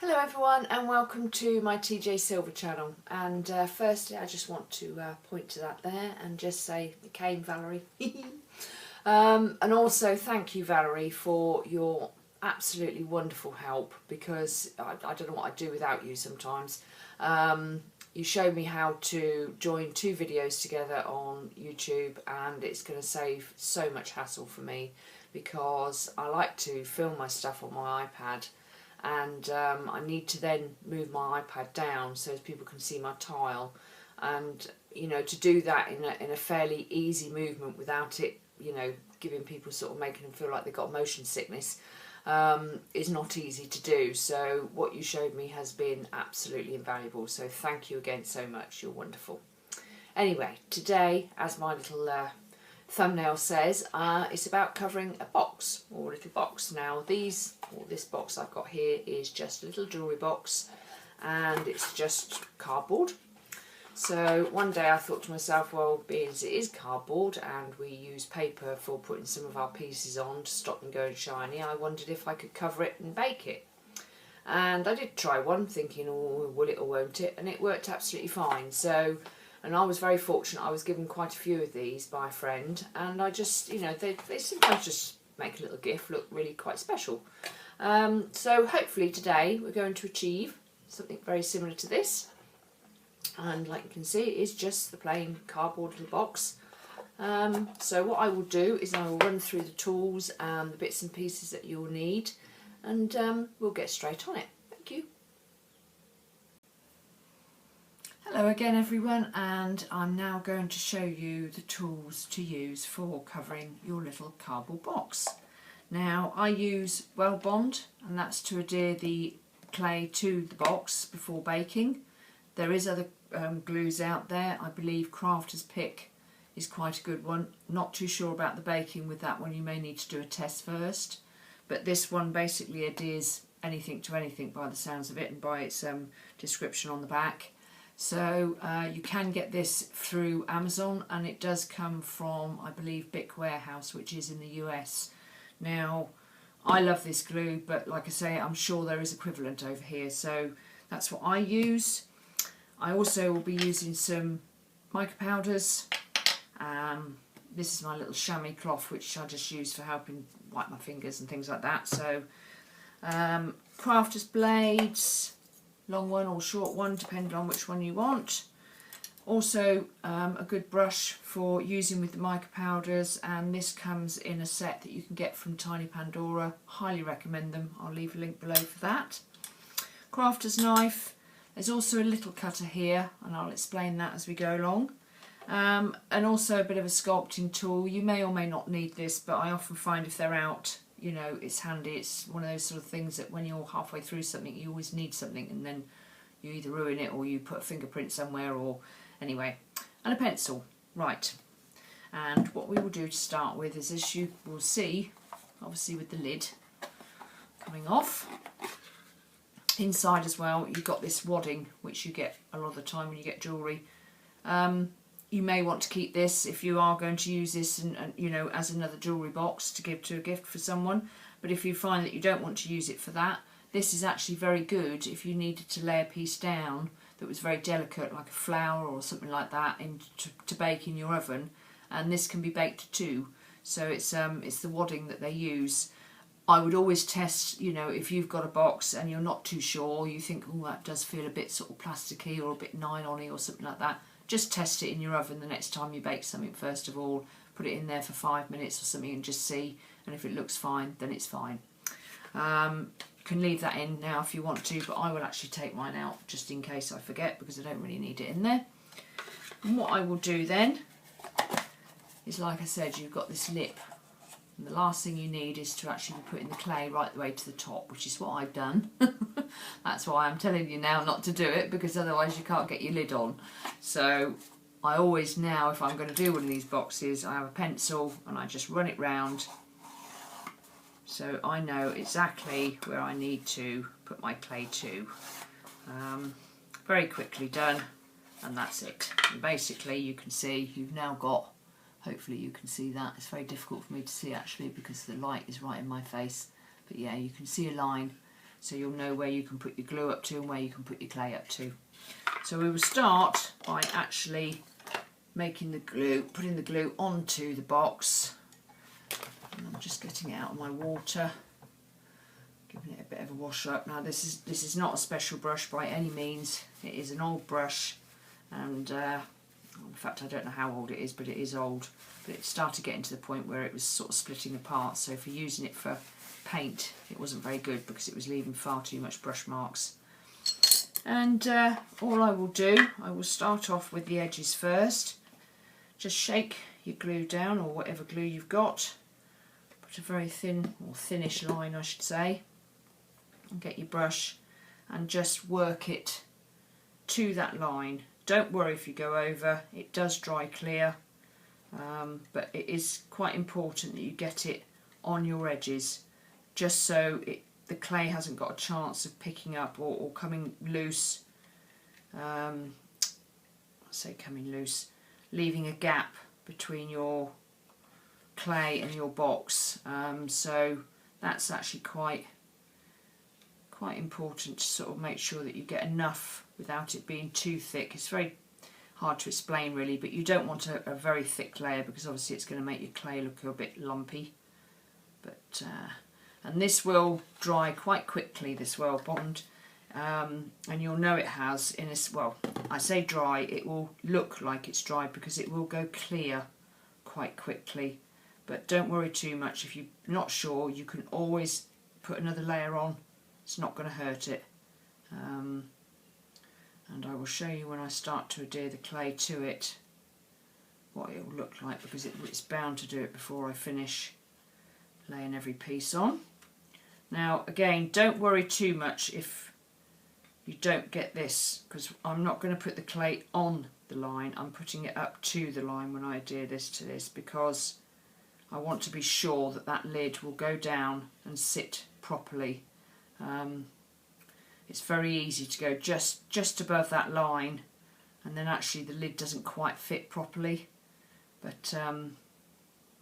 Hello everyone and welcome to my TJ Silver channel, and firstly I just want to point to that there and just say it came Valerie and also thank you Valerie for your absolutely wonderful help, because I don't know what I'd do without you sometimes. You showed me how to join two videos together on YouTube, and it's going to save so much hassle for me because I like to film my stuff on my iPad, and I need to then move my iPad down so as people can see my tile, and you know, to do that in a fairly easy movement without it, you know, giving people, sort of making them feel like they've got motion sickness, is not easy to do. So what you showed me has been absolutely invaluable, so thank you again so much. You're wonderful. Anyway, today, as my little thumbnail says, it's about covering a box, or a little box. Now this box I've got here is just a little jewellery box, and it's just cardboard. So one day I thought to myself, well, being as it is cardboard and we use paper for putting some of our pieces on to stop them going shiny, I wondered if I could cover it and bake it. And I did try one, thinking, oh, will it or won't it, and it worked absolutely fine. So, and I was very fortunate, I was given quite a few of these by a friend, and I just, you know, they sometimes just make a little gift look really quite special. So hopefully today we're going to achieve something very similar to this. And like you can see, it is just the plain cardboard little box. So what I will do is I will run through the tools and the bits and pieces that you'll need, and we'll get straight on it. Thank you. Hello again everyone, and I'm now going to show you the tools to use for covering your little cardboard box. Now I use Well Bond, and that's to adhere the clay to the box before baking. There is other glues out there. I believe Crafter's Pick is quite a good one. Not too sure about the baking with that one, you may need to do a test first. But this one basically adheres anything to anything by the sounds of it, and by its description on the back. So you can get this through Amazon, and it does come from, I believe, Bic Warehouse, which is in the US. Now I love this glue, but like I say, I'm sure there is equivalent over here, so that's what I use. I also will be using some mica powders. This is my little chamois cloth, which I just use for helping wipe my fingers and things like that. So crafter's blades, long one or short one, depending on which one you want. Also a good brush for using with the mica powders, and this comes in a set that you can get from Tiny Pandora. Highly recommend them. I'll leave a link below for that. Crafter's knife. There's also a little cutter here, and I'll explain that as we go along. And also a bit of a sculpting tool. You may or may not need this, but I often find if they're out, you know, it's handy. It's one of those sort of things that when you're halfway through something, you always need something, and then you either ruin it or you put a fingerprint somewhere, or anyway. And a pencil. Right. And what we will do to start with is, as you will see, obviously with the lid coming off, inside as well you've got this wadding, which you get a lot of the time when you get jewellery. You may want to keep this if you are going to use this and you know, as another jewellery box to give to a gift for someone. But if you find that you don't want to use it for that, this is actually very good if you needed to lay a piece down that was very delicate, like a flower or something like that, to bake in your oven, and this can be baked too. So it's the wadding that they use. I would always test, you know, if you've got a box and you're not too sure, you think, oh, that does feel a bit sort of plasticky or a bit nylon-y or something like that, just test it in your oven the next time you bake something first of all. Put it in there for 5 minutes or something and just see, and if it looks fine, then it's fine. You can leave that in now if you want to, but I will actually take mine out just in case I forget, because I don't really need it in there. And what I will do then is, like I said, you've got this lip. And the last thing you need is to actually be putting the clay right the way to the top, which is what I've done. That's why I'm telling you now not to do it, because otherwise you can't get your lid on. So I always now, if I'm going to do one of these boxes, I have a pencil and I just run it round, so I know exactly where I need to put my clay to. Very quickly done, and that's it. And basically you can see you've now got, hopefully you can see that. It's very difficult for me to see actually because the light is right in my face. But yeah, you can see a line. so you'll know where you can put your glue up to and where you can put your clay up to. So we will start by actually making the glue, putting the glue onto the box. And I'm just getting it out of my water, giving it a bit of a wash up. Now this is not a special brush by any means. It is an old brush, and in fact I don't know how old it is, but it is old. But it started getting to the point where it was sort of splitting apart, so for using it for paint it wasn't very good because it was leaving far too much brush marks. And all I will do, I will start off with the edges first. Just shake your glue down, or whatever glue you've got. Put a very thin, or thinnish line I should say, and get your brush and just work it to that line. Don't worry if you go over, it does dry clear, but it is quite important that you get it on your edges, just so the clay hasn't got a chance of picking up or coming loose. I say coming loose, leaving a gap between your clay and your box. So that's actually quite important to sort of make sure that you get enough without it being too thick. It's very hard to explain really, but you don't want a very thick layer because obviously it's going to make your clay look a bit lumpy. But and this will dry quite quickly, this Well Bond, and you'll know it has in a, well, I say dry, it will look like it's dry because it will go clear quite quickly. But don't worry too much. If you're not sure, you can always put another layer on. It's not going to hurt it. And I will show you when I start to adhere the clay to it what it will look like, because it's bound to do it before I finish laying every piece on. Now again, don't worry too much if you don't get this, because I'm not going to put the clay on the line, I'm putting it up to the line when I adhere this to this, because I want to be sure that that lid will go down and sit properly. It's very easy to go just above that line, and then actually the lid doesn't quite fit properly, but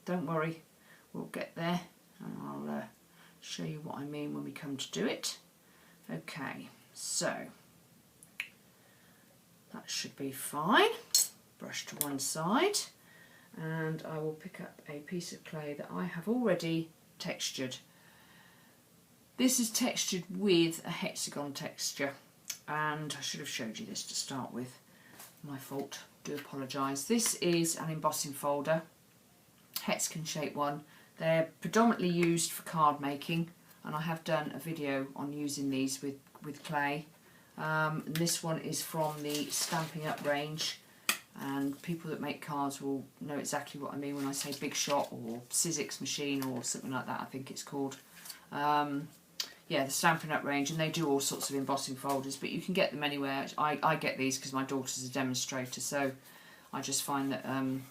don't worry, we'll get there, and I'll show you what I mean when we come to do it. Okay, so that should be fine. Brush to one side, and I will pick up a piece of clay that I have already textured. This is textured with a hexagon texture, and I should have showed you this to start with. My fault, do apologise. This is an embossing folder, hexagon shaped one. They're predominantly used for card making, and I have done a video on using these with clay. This one is from the Stampin' Up range, and people that make cards will know exactly what I mean when I say Big Shot or Sizzix machine or something like that, I think it's called. Yeah, the Stampin' Up range, and they do all sorts of embossing folders, but you can get them anywhere. I get these because my daughter's a demonstrator, so I just find that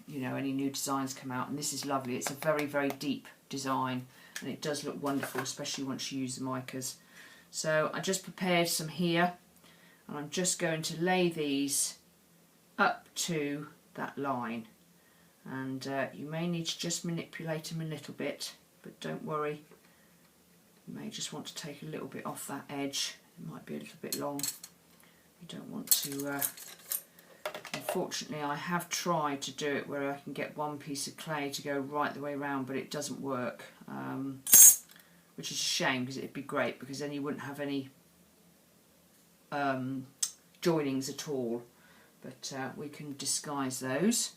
you know, any new designs come out, and this is lovely. It's a very, very deep design, and it does look wonderful, especially once you use the micas. So I just prepared some here, and I'm just going to lay these up to that line, and you may need to just manipulate them a little bit, but don't worry. You may just want to take a little bit off that edge. It might be a little bit long. You don't want to... Unfortunately, I have tried to do it where I can get one piece of clay to go right the way around, but it doesn't work, which is a shame, because it'd be great, because then you wouldn't have any joinings at all. But we can disguise those,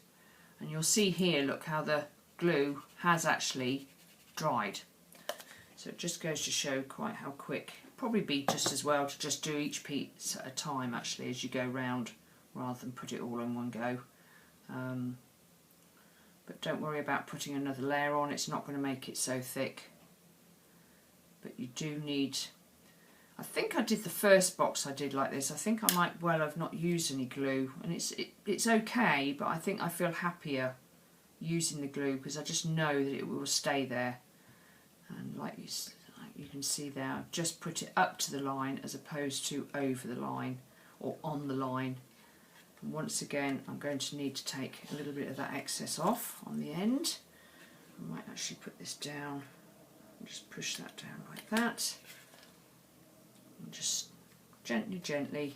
and you'll see here, look how the glue has actually dried. So it just goes to show quite how quick. Probably be just as well to just do each piece at a time actually as you go round, rather than put it all in one go. But don't worry about putting another layer on, it's not going to make it so thick. But you do need, I think I did the first box I did like this, I think I might well have not used any glue, and it's okay, but I think I feel happier using the glue because I just know that it will stay there. And like you can see there, I've just put it up to the line as opposed to over the line or on the line. And once again, I'm going to need to take a little bit of that excess off on the end. I might actually put this down and just push that down like that. gently, gently,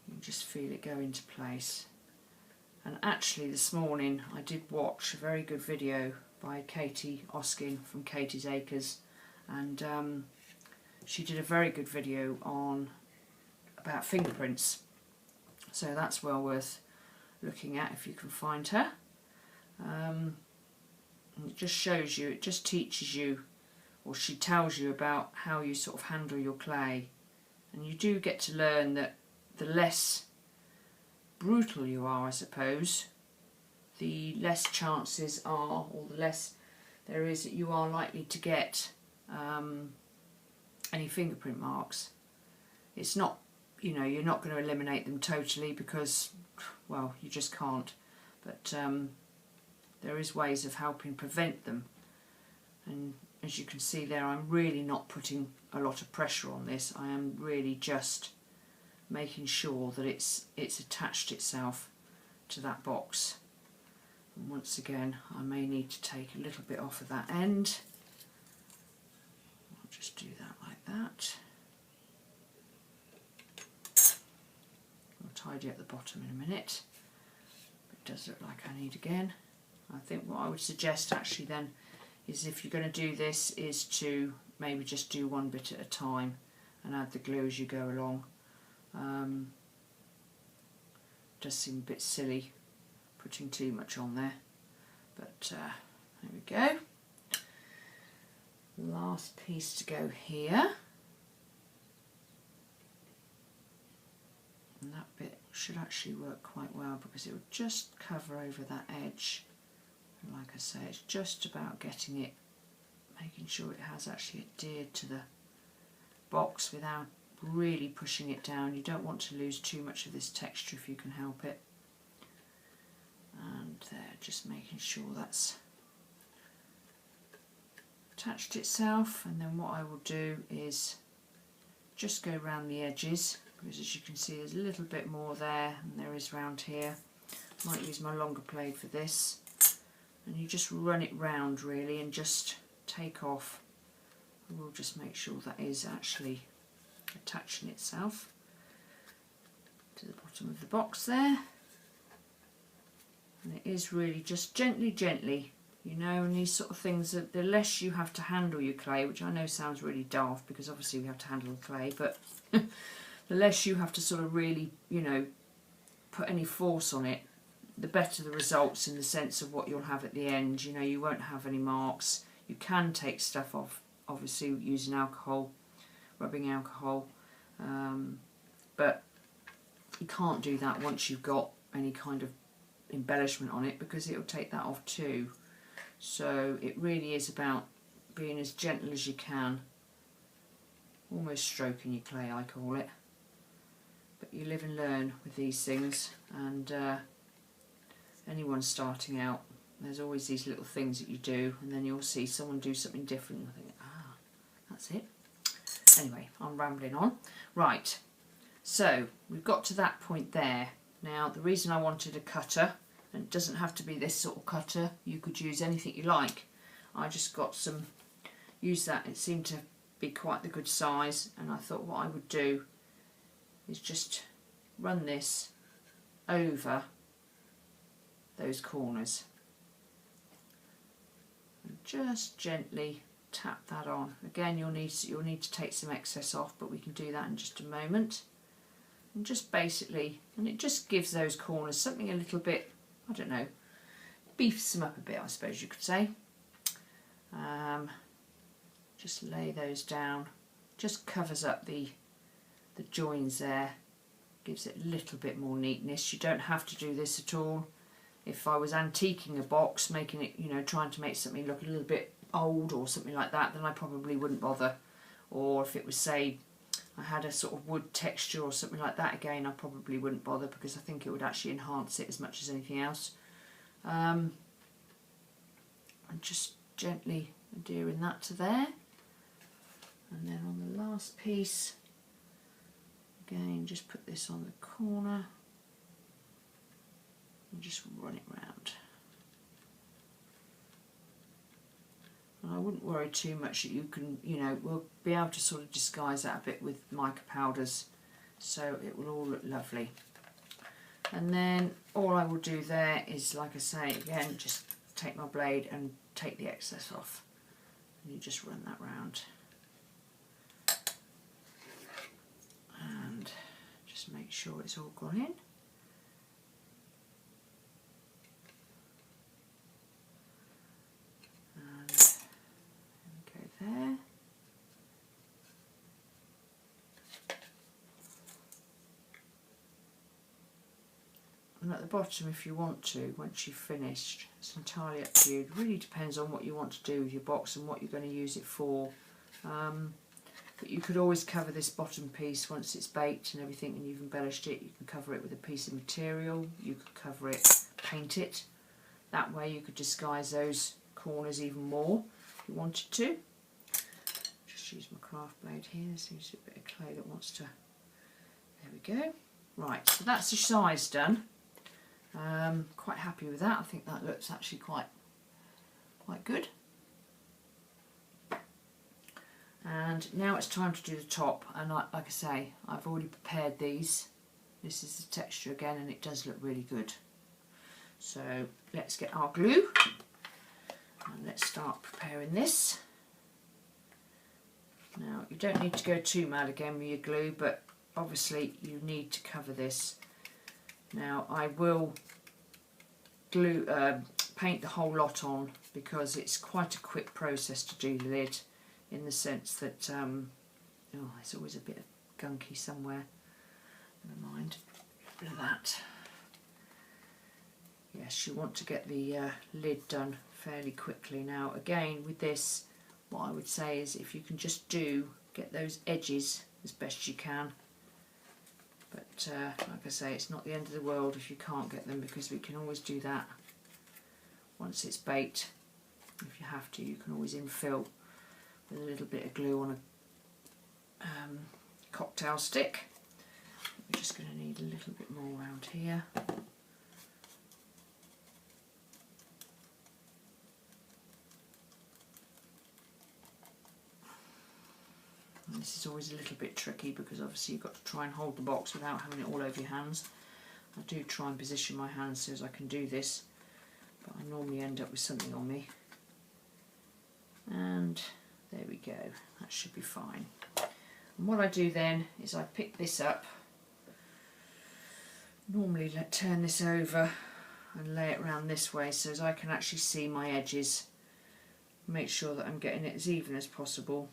you just feel it go into place. And actually this morning I did watch a very good video by Katie Oskin from Katie's Acres, and she did a very good video about fingerprints, so that's well worth looking at if you can find her. It just shows you, it just teaches you, or she tells you about how you sort of handle your clay, and you do get to learn that the less brutal you are, I suppose, the less chances are, or the less there is that you are likely to get any fingerprint marks. It's not, you know, you're not going to eliminate them totally because, well, you just can't, but there is ways of helping prevent them. And as you can see there, I'm really not putting a lot of pressure on this. I am really just making sure that it's attached itself to that box. And once again, I may need to take a little bit off of that end. I'll just do that like that. I'll tidy up the bottom in a minute. It does look like I need again. I think what I would suggest actually then is, if you're going to do this, is to maybe just do one bit at a time and add the glue as you go along. Does seem a bit silly putting too much on there, but there we go. Last piece to go here, and that bit should actually work quite well because it would just cover over that edge. And like I say, it's just about getting it, making sure it has actually adhered to the box without really pushing it down. You don't want to lose too much of this texture if you can help it. And there, just making sure that's attached itself. And then what I will do is just go around the edges, because as you can see there's a little bit more there than there is round here. Might use my longer blade for this. And you just run it round really and just take off. We'll just make sure that is actually attaching itself to the bottom of the box there. And it is really just gently, gently, you know, and these sort of things, the less you have to handle your clay, which I know sounds really daft because obviously we have to handle the clay, but the less you have to sort of really, you know, put any force on it, the better the results in the sense of what you'll have at the end. You know, you won't have any marks. You can take stuff off, obviously, using alcohol, rubbing alcohol, but you can't do that once you've got any kind of embellishment on it, because it'll take that off too. So it really is about being as gentle as you can, almost stroking your clay, I call it. But you live and learn with these things, and anyone starting out, there's always these little things that you do, and then you'll see someone do something different and think, ah, that's it. Anyway, I'm rambling on. Right, so we've got to that point there. Now, the reason I wanted a cutter, and it doesn't have to be this sort of cutter, you could use anything you like. I just got some, use that, it seemed to be quite the good size, and I thought what I would do is just run this over those corners and just gently tap that on. Again, you'll need to take some excess off, but we can do that in just a moment. And just basically, and it just gives those corners something a little bit, I don't know, beefs them up a bit, I suppose you could say. Just lay those down, just covers up the joins there, gives it a little bit more neatness. You don't have to do this at all. If I was antiquing a box, making it, you know, trying to make something look a little bit old or something like that, then I probably wouldn't bother. Or if it was, say, I had a sort of wood texture or something like that, again, I probably wouldn't bother, because I think it would actually enhance it as much as anything else. And just gently adhering that to there. And then on the last piece, again, just put this on the corner and just run it round. And I wouldn't worry too much that you can, you know, we'll be able to sort of disguise that a bit with mica powders, so it will all look lovely. And then all I will do there is, like I say, again, just take my blade and take the excess off. And you just run that round. And just make sure it's all gone in. And there we go there. And at the bottom, if you want to, once you've finished, it's entirely up to you. It really depends on what you want to do with your box and what you're going to use it for. But you could always cover this bottom piece once it's baked and everything and you've embellished it. You can cover it with a piece of material, you could cover it, paint it. That way you could disguise those corners even more if you wanted to. Just use my craft blade here. There seems to be a bit of clay that wants to... There we go. Right, so that's the size done. Quite happy with that. I think that looks actually quite good. And now it's time to do the top, and like I say, I've already prepared these. This is the texture again, and it does look really good. So let's get our glue and let's start preparing this. Now you don't need to go too mad again with your glue, but obviously you need to cover this. Now I will glue, paint the whole lot on because it's quite a quick process to do the lid, in the sense that oh, there's always a bit of gunky somewhere. Never mind, a bit of that. Yes, you want to get the lid done fairly quickly. Now again with this, what I would say is if you can just get those edges as best you can. But like I say, it's not the end of the world if you can't get them, because we can always do that once it's baked. If you have to, you can always infill with a little bit of glue on a cocktail stick. We're just going to need a little bit more around here. And this is always a little bit tricky because obviously you've got to try and hold the box without having it all over your hands. I do try and position my hands so as I can do this, but I normally end up with something on me. And there we go, that should be fine. And what I do then is I pick this up, normally turn this over and lay it around this way so as I can actually see my edges. Make sure that I'm getting it as even as possible.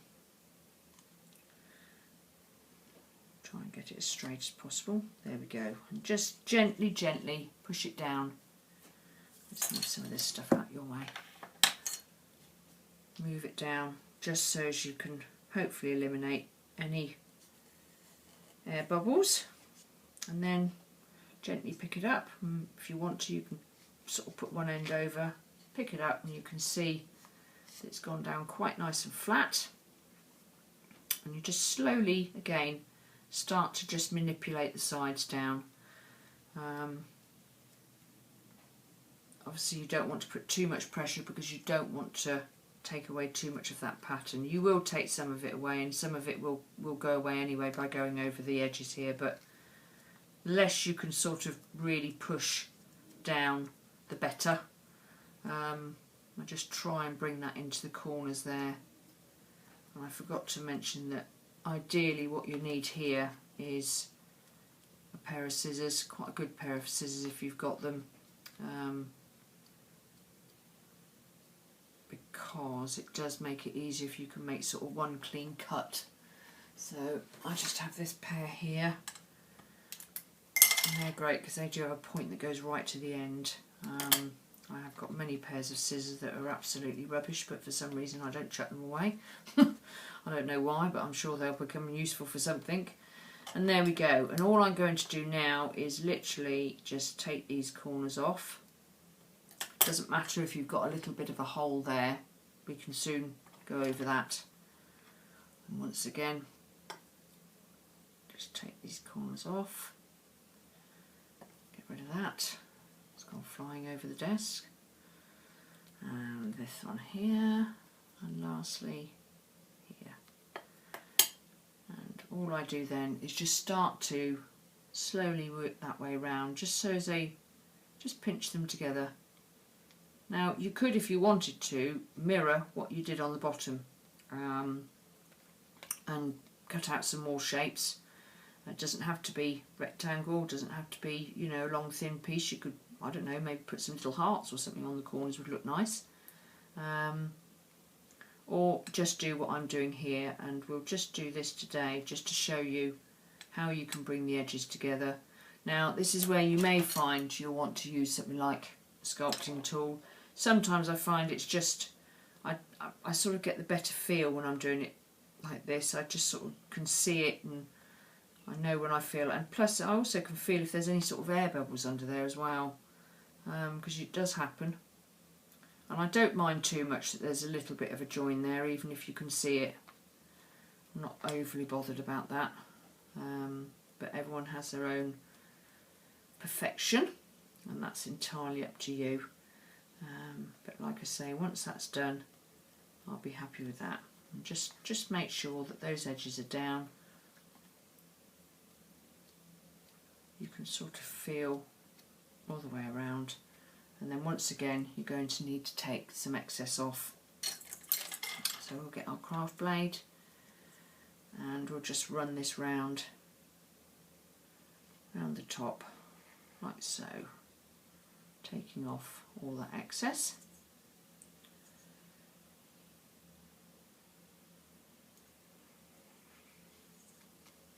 Try and get it as straight as possible. There we go. And just gently, gently push it down. Let's move some of this stuff out your way. Move it down just so as you can hopefully eliminate any air bubbles. And then gently pick it up. And if you want to, you can sort of put one end over, pick it up, and you can see that it's gone down quite nice and flat. And you just slowly, again, start to just manipulate the sides down. Obviously you don't want to put too much pressure because you don't want to take away too much of that pattern. You will take some of it away, and some of it will go away anyway by going over the edges here, but the less you can sort of really push down, the better. I just try and bring that into the corners there. And I forgot to mention that ideally what you need here is a pair of scissors, quite a good pair of scissors if you've got them, because it does make it easier if you can make sort of one clean cut. So I just have this pair here, and they're great because they do have a point that goes right to the end. I have got many pairs of scissors that are absolutely rubbish, but for some reason I don't chuck them away. I don't know why, but I'm sure they'll become useful for something. And there we go. And all I'm going to do now is literally just take these corners off. Doesn't matter if you've got a little bit of a hole there, we can soon go over that. And once again, just take these corners off. Get rid of that. It's gone flying over the desk. And this one here. and lastly here. And all I do then is just start to slowly work that way around, just so as they just pinch them together. Now you could, if you wanted to, mirror what you did on the bottom and cut out some more shapes. It doesn't have to be rectangle, doesn't have to be, you know, a long thin piece. You could, I don't know, maybe put some little hearts or something on the corners, would look nice. Or just do what I'm doing here, and we'll just do this today just to show you how you can bring the edges together. Now this is where you may find you'll want to use something like a sculpting tool. Sometimes I find it's just, I sort of get the better feel when I'm doing it like this. I just sort of can see it, and I know when I feel it. And plus I also can feel if there's any sort of air bubbles under there as well, because it does happen. And I don't mind too much that there's a little bit of a join there, even if you can see it. I'm not overly bothered about that. But everyone has their own perfection, and that's entirely up to you. But like I say, once that's done, I'll be happy with that. And just make sure that those edges are down. You can sort of feel all the way around. And then once again, you're going to need to take some excess off. So we'll get our craft blade and we'll just run this round the top like so, taking off all that excess.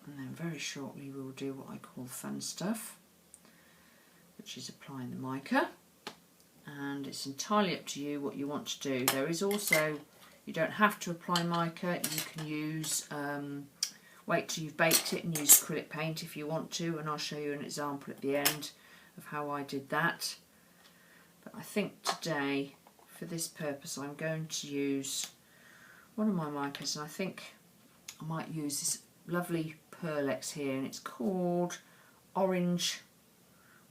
And then very shortly we'll do what I call fun stuff, which is applying the mica. And it's entirely up to you what you want to do. There is also, you don't have to apply mica, you can use, wait till you've baked it and use acrylic paint if you want to, and I'll show you an example at the end of how I did that. But I think today, for this purpose, I'm going to use one of my micas, and I think I might use this lovely Pearlex here, and it's called Orange,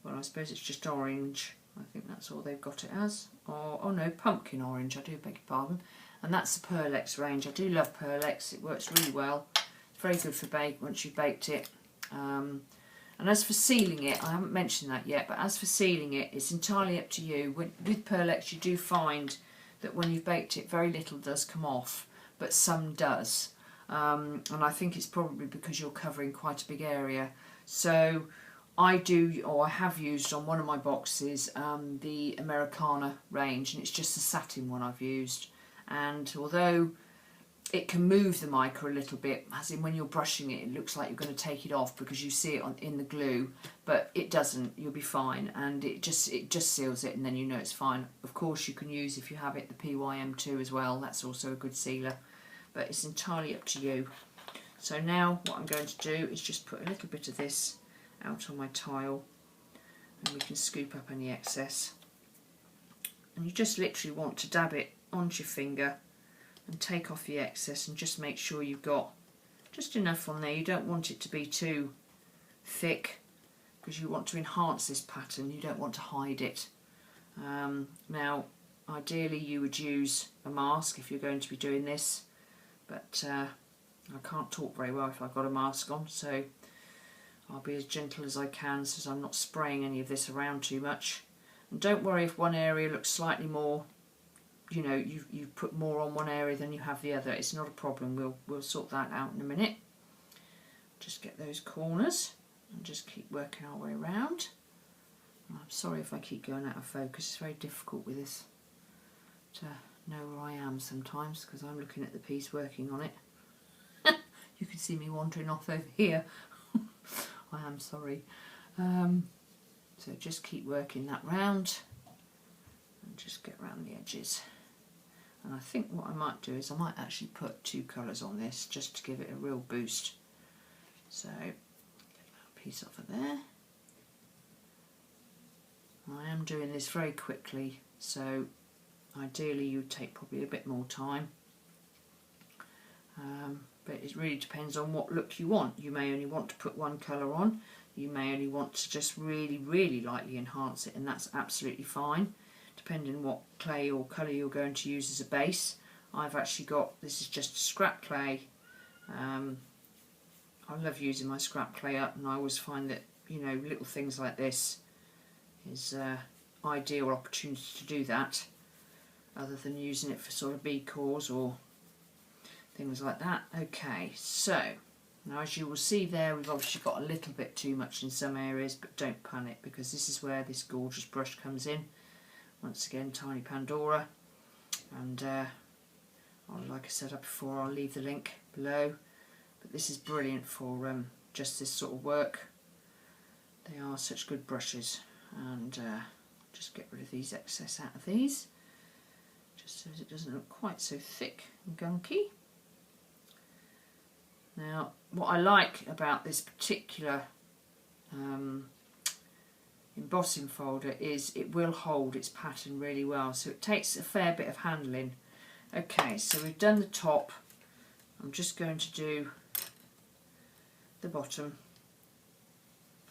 well I suppose it's just orange. I think that's all they've got it as. Or, oh no, pumpkin orange, I do beg your pardon. And that's the Pearlex range. I do love Pearlex, it works really well. It's very good for bake once you've baked it. And as for sealing it, I haven't mentioned that yet, but as for sealing it, it's entirely up to you. With Pearlex you do find that when you've baked it, very little does come off, but some does. And I think it's probably because you're covering quite a big area. So I do, or I have used on one of my boxes, the Americana range, and it's just the satin one I've used. And although it can move the mica a little bit, as in when you're brushing it, it looks like you're going to take it off because you see it in the glue, but it doesn't. You'll be fine, and it just seals it, and then you know it's fine. Of course, you can use, if you have it, the PYM2 as well. That's also a good sealer, but it's entirely up to you. So now what I'm going to do is just put a little bit of this out on my tile, and we can scoop up any excess, and you just literally want to dab it onto your finger and take off the excess, and just make sure you've got just enough on there. You don't want it to be too thick because you want to enhance this pattern, you don't want to hide it. Now ideally you would use a mask if you're going to be doing this, but I can't talk very well if I've got a mask on, so I'll be as gentle as I can so I'm not spraying any of this around too much. And don't worry if one area looks slightly more, you know, you've put more on one area than you have the other. It's not a problem, we'll sort that out in a minute. Just get those corners and just keep working our way around. I'm sorry if I keep going out of focus, it's very difficult with this to know where I am sometimes because I'm looking at the piece working on it. You can see me wandering off over here. I am sorry. So just keep working that round and just get around the edges. And I think what I might do is I might actually put two colours on this just to give it a real boost. So get that piece off of there. I am doing this very quickly, so ideally you'd take probably a bit more time. But it really depends on what look you want. You may only want to put one colour on, you may only want to just really, really lightly enhance it, and that's absolutely fine, depending on what clay or colour you're going to use as a base. I've actually got, this is just scrap clay. I love using my scrap clay up, and I always find that, you know, little things like this is ideal opportunity to do that, other than using it for sort of bead cores or things like that. Okay, so now as you will see there, we've obviously got a little bit too much in some areas, but don't panic, because this is where this gorgeous brush comes in. Once again, Tiny Pandora, and like I said up before, I'll leave the link below. But this is brilliant for just this sort of work. They are such good brushes, and just get rid of these excess out of these, just so it doesn't look quite so thick and gunky. Now, what I like about this particular embossing folder is it will hold its pattern really well, so it takes a fair bit of handling. Okay, so we've done the top. I'm just going to do the bottom,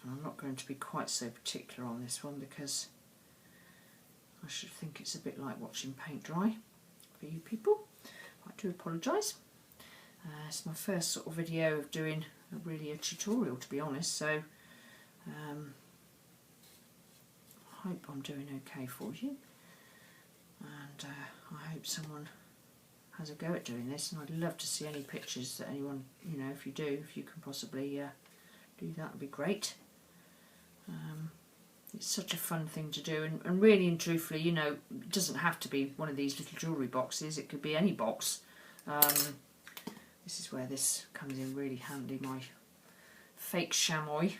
and I'm not going to be quite so particular on this one, because I should think it's a bit like watching paint dry for you people. I do apologise. It's my first sort of video of doing really a tutorial, to be honest, so I hope I'm doing okay for you, and I hope someone has a go at doing this, and I'd love to see any pictures that anyone, you know, if you do, if you can possibly do that, would be great. It's such a fun thing to do, and really and truthfully, you know, it doesn't have to be one of these little jewellery boxes, it could be any box. This is where this comes in really handy, my fake chamois,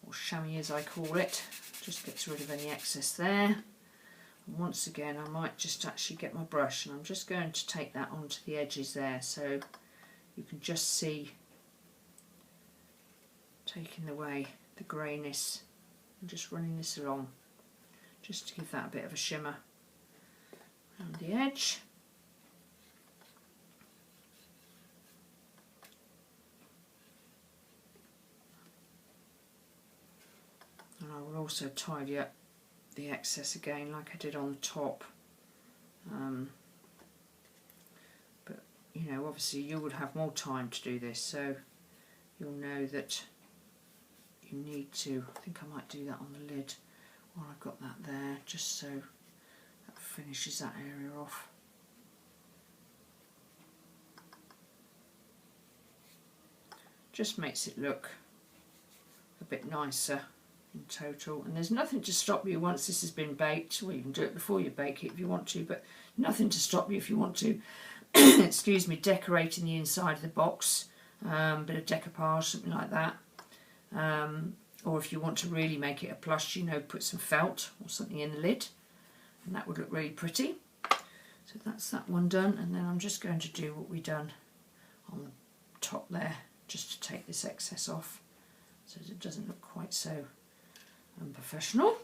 or chamois as I call it. Just gets rid of any excess there. And once again, I might just actually get my brush, and I'm just going to take that onto the edges there, so you can just see, taking away the greyness and just running this along, just to give that a bit of a shimmer around the edge. And I will also tidy up the excess again, like I did on the top. But you know, obviously you would have more time to do this, so you'll know that you need to. I think I might do that on the lid while I've got that there, just so that finishes that area off. Just makes it look a bit nicer in total, and there's nothing to stop you once this has been baked. Well, you can do it before you bake it if you want to, but nothing to stop you if you want to excuse me, decorating the inside of the box, bit of decoupage, something like that, or if you want to really make it a plush, you know, put some felt or something in the lid, and that would look really pretty. So that's that one done, and then I'm just going to do what we done on the top there, just to take this excess off so that it doesn't look quite so unprofessional.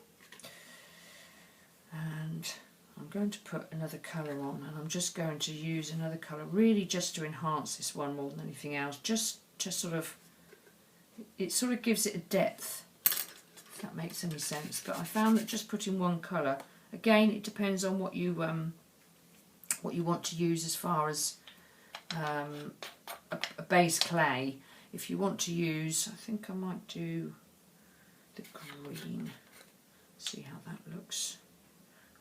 And I'm going to put another colour on, and I'm just going to use another colour really just to enhance this one more than anything else, just sort of, it sort of gives it a depth, if that makes any sense. But I found that just putting one colour, again it depends on what you want to use as far as a base clay. If you want to use, I think I might do the green, see how that looks.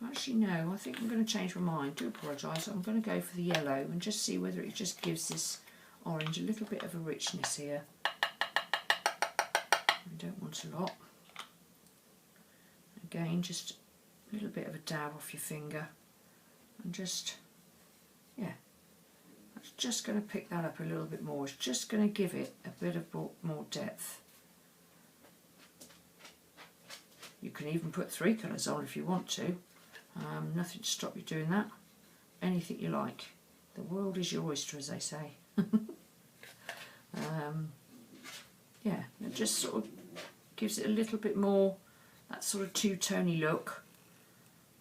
Actually no, I think I'm going to change my mind, do apologise. I'm going to go for the yellow and just see whether it just gives this orange a little bit of a richness here. I don't want a lot. Again, just a little bit of a dab off your finger, and just, yeah, that's just going to pick that up a little bit more. It's just going to give it a bit of more depth. You can even put 3 colours on if you want to. Nothing to stop you doing that. Anything you like. The world is your oyster, as they say. Yeah, it just sort of gives it a little bit more, that sort of two-tony look,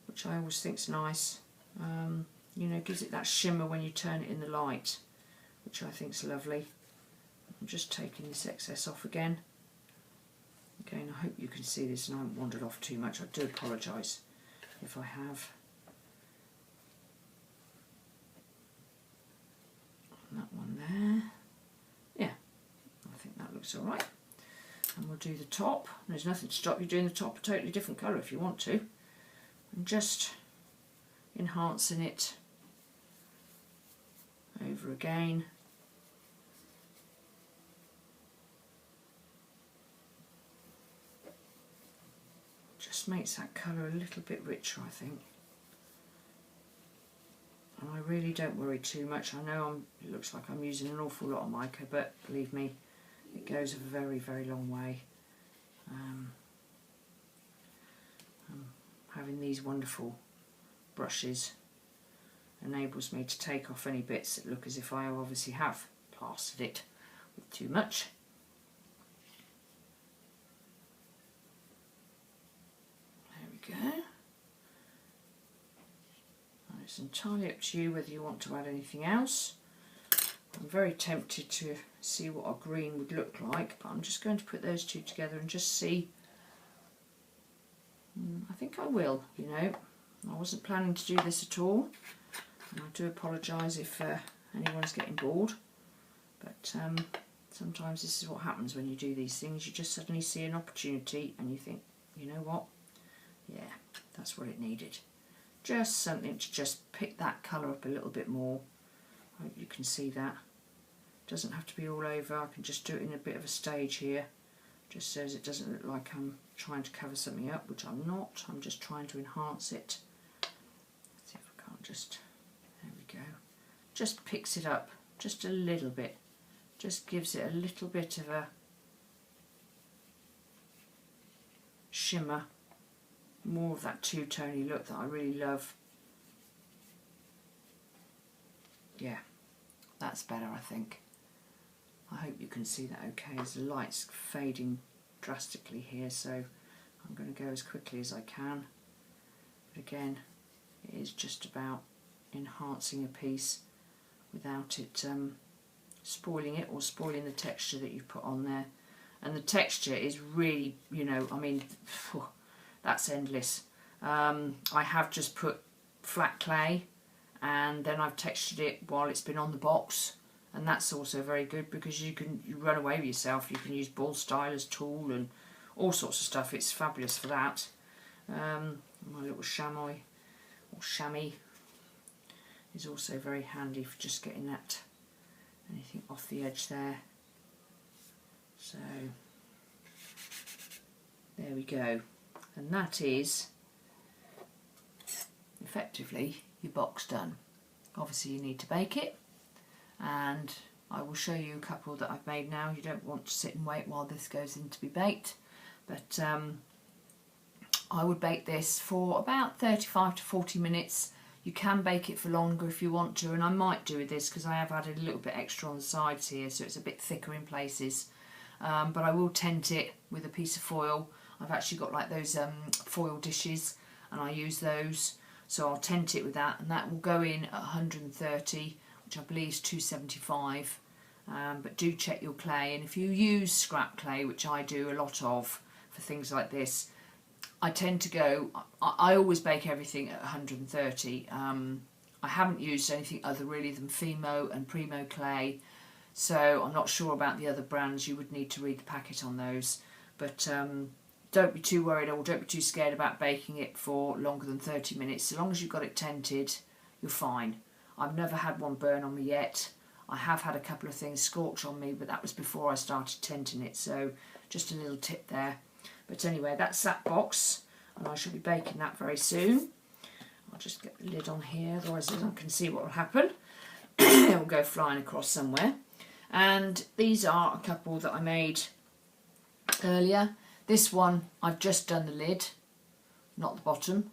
which I always think's nice. You know, gives it that shimmer when you turn it in the light, which I think's lovely. I'm just taking this excess off again. Again, I hope you can see this and I haven't wandered off too much. I do apologise if I have. there. Yeah, I think that looks all right. And we'll do the top. There's nothing to stop you doing the top a totally different colour if you want to. And just enhancing it over again. Just makes that colour a little bit richer, I think. And I really don't worry too much. I know it looks like I'm using an awful lot of mica, but believe me, it goes a very, very long way. Having these wonderful brushes enables me to take off any bits that look as if I obviously have plastered it with too much. There we go. And it's entirely up to you whether you want to add anything else. I'm very tempted to see what a green would look like, but I'm just going to put those two together and just see. I think I will, you know. I wasn't planning to do this at all. And I do apologise if anyone's getting bored, but sometimes this is what happens when you do these things. You just suddenly see an opportunity and you think, you know what, yeah, that's what it needed. Just something to just pick that colour up a little bit more. I hope you can see that. It doesn't have to be all over. I can just do it in a bit of a stage here, just so as it doesn't look like I'm trying to cover something up, which I'm not. I'm just trying to enhance it. Let's see if I can't just, there we go. Just picks it up just a little bit. Just gives it a little bit of a shimmer. More of that two-tony look that I really love. Yeah, that's better, I think. I hope you can see that okay, as the light's fading drastically here, so I'm going to go as quickly as I can. But again, it is just about enhancing a piece without it spoiling it or spoiling the texture that you've put on there. And the texture is really, you know, I mean, that's endless. I have just put flat clay and then I've textured it while it's been on the box, and that's also very good because you run away with yourself. You can use ball stylus tool and all sorts of stuff. It's fabulous for that. My little chamois or chamois is also very handy for just getting that anything off the edge there. So there we go, and that is effectively your box done. Obviously you need to bake it, and I will show you a couple that I've made now. You don't want to sit and wait while this goes in to be baked, but I would bake this for about 35 to 40 minutes. You can bake it for longer if you want to, and I might do with this because I have added a little bit extra on the sides here, so it's a bit thicker in places. But I will tent it with a piece of foil. I've actually got like those foil dishes, and I use those. So I'll tent it with that, and that will go in at 130, which I believe is 275. But do check your clay, and if you use scrap clay, which I do a lot of for things like this, I tend to go, I always bake everything at 130. I haven't used anything other really than Fimo and Primo clay, so I'm not sure about the other brands. You would need to read the packet on those, but don't be too worried or don't be too scared about baking it for longer than 30 minutes. So long as you've got it tented, you're fine. I've never had one burn on me yet. I have had a couple of things scorch on me, but that was before I started tenting it, so just a little tip there. But anyway, that's that box, and I shall be baking that very soon. I'll just get the lid on here, otherwise I can see what will happen. It will go flying across somewhere. And these are a couple that I made earlier. This one, I've just done the lid, not the bottom.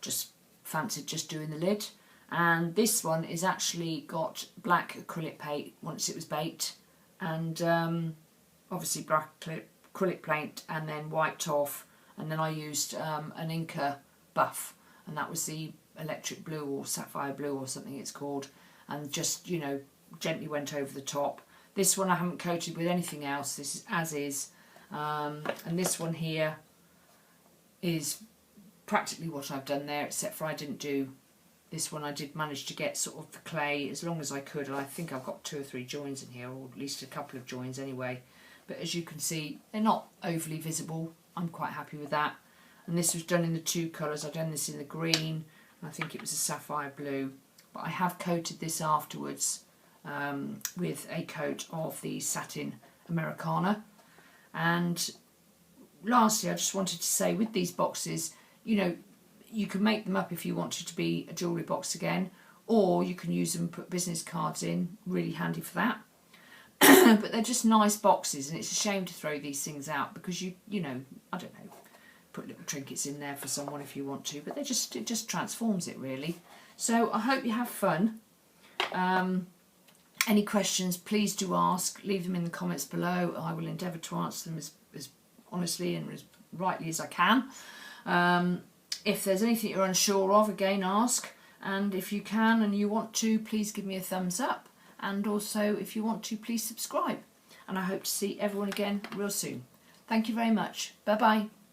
Just fancied just doing the lid. And this one is actually got black acrylic paint once it was baked, and obviously black acrylic paint and then wiped off, and then I used an Inca buff, and that was the electric blue or sapphire blue or something it's called, and just, you know, gently went over the top. This one I haven't coated with anything else. This is as is, and this one here is practically what I've done there, except for I didn't do This one I did manage to get sort of the clay as long as I could, and I think I've got 2 or 3 joins in here, or at least a couple of joins anyway. But as you can see, they're not overly visible. I'm quite happy with that. And this was done in the 2 colours. I've done this in the green, and I think it was a sapphire blue. But I have coated this afterwards with a coat of the satin Americana. And lastly, I just wanted to say, with these boxes, you know, you can make them up if you wanted to be a jewellery box again, or you can use them and put business cards in, really handy for that. But they're just nice boxes, and it's a shame to throw these things out, because you know, I don't know, put little trinkets in there for someone if you want to, but it just transforms it really. So I hope you have fun. Any questions, please do ask, leave them in the comments below. I will endeavour to answer them as honestly and as rightly as I can. If there's anything you're unsure of, again ask, and if you can and you want to, please give me a thumbs up, and also if you want to, please subscribe, and I hope to see everyone again real soon. Thank you very much. Bye bye.